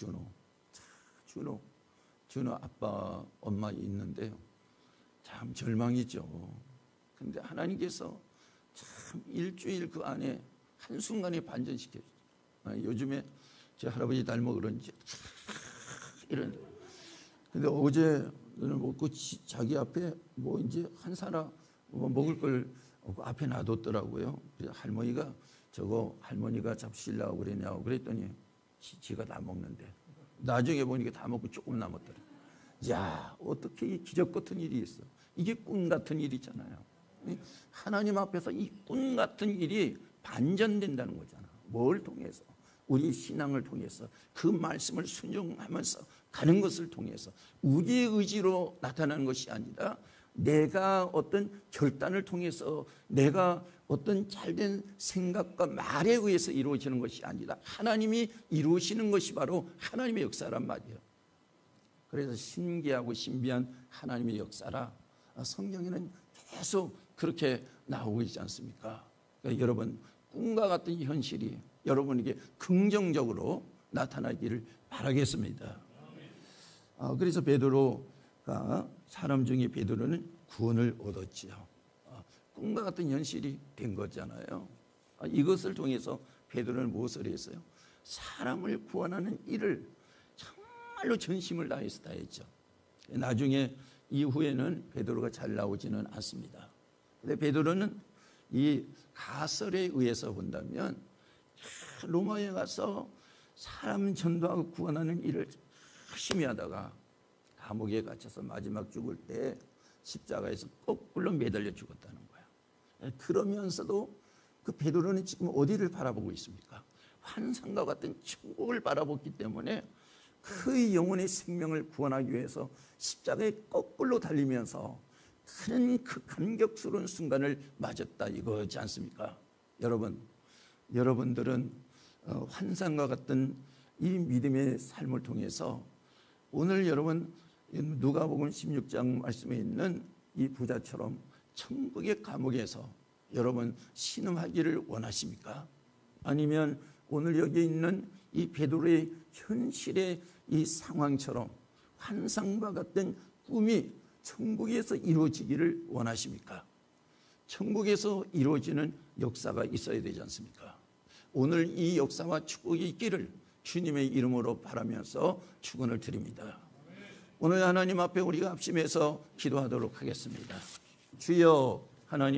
준호 아빠 엄마 있는데요. 참 절망이죠. 근데 하나님께서 참 일주일 그 안에 한순간에 반전시켜 주죠. 요즘에 제 할아버지 닮아 그런지 이런. 근데 어제는 먹고 자기 앞에 뭐 이제 한 사람 뭐 먹을 걸 앞에 놔뒀더라고요. 그래서 할머니가 저거 할머니가 잡수시려고 그랬냐고 그랬더니 지가 다 먹는데 나중에 보니까 다 먹고 조금 남았더라. 야, 어떻게 이 기적 같은 일이 있어. 이게 꿈 같은 일이잖아요. 하나님 앞에서 이 꿈 같은 일이 반전된다는 거잖아. 뭘 통해서? 우리 신앙을 통해서 그 말씀을 순종하면서 가는 것을 통해서 우리의 의지로 나타나는 것이 아니라 내가 어떤 결단을 통해서 내가 어떤 잘된 생각과 말에 의해서 이루어지는 것이 아니라 하나님이 이루시는 것이 바로 하나님의 역사란 말이에요. 그래서 신기하고 신비한 하나님의 역사라 성경에는 계속 그렇게 나오고 있지 않습니까? 그러니까 여러분, 꿈과 같은 현실이 여러분에게 긍정적으로 나타나기를 바라겠습니다. 그래서 베드로가 사람 중에 베드로는 구원을 얻었지요. 꿈과 같은 현실이 된 거잖아요. 이것을 통해서 베드로는 무엇을 했어요? 사람을 구원하는 일을 정말로 전심을 다해서 다 했죠. 나중에 이후에는 베드로가 잘 나오지는 않습니다. 근데 베드로는 이 가설에 의해서 본다면 로마에 가서 사람 전도하고 구원하는 일을 열심히 하다가 감옥에 갇혀서 마지막 죽을 때 십자가에서 거꾸로 매달려 죽었다는 거야. 그러면서도 그 베드로는 지금 어디를 바라보고 있습니까? 환상과 같은 천국을 바라봤기 때문에 그 영혼의 생명을 구원하기 위해서 십자가에 거꾸로 달리면서 큰 그 감격스러운 순간을 맞았다 이거지 않습니까? 여러분들은 환상과 같은 이 믿음의 삶을 통해서 오늘 여러분 누가복음 16장 말씀에 있는 이 부자처럼 천국의 감옥에서 여러분 신음하기를 원하십니까? 아니면 오늘 여기 있는 이 베드로의 현실의 이 상황처럼 환상과 같은 꿈이 천국에서 이루어지기를 원하십니까? 천국에서 이루어지는 역사가 있어야 되지 않습니까? 오늘 이 역사와 축복이 있기를 주님의 이름으로 바라면서 축원을 드립니다. 오늘 하나님 앞에 우리가 합심해서 기도하도록 하겠습니다. 주여 하나님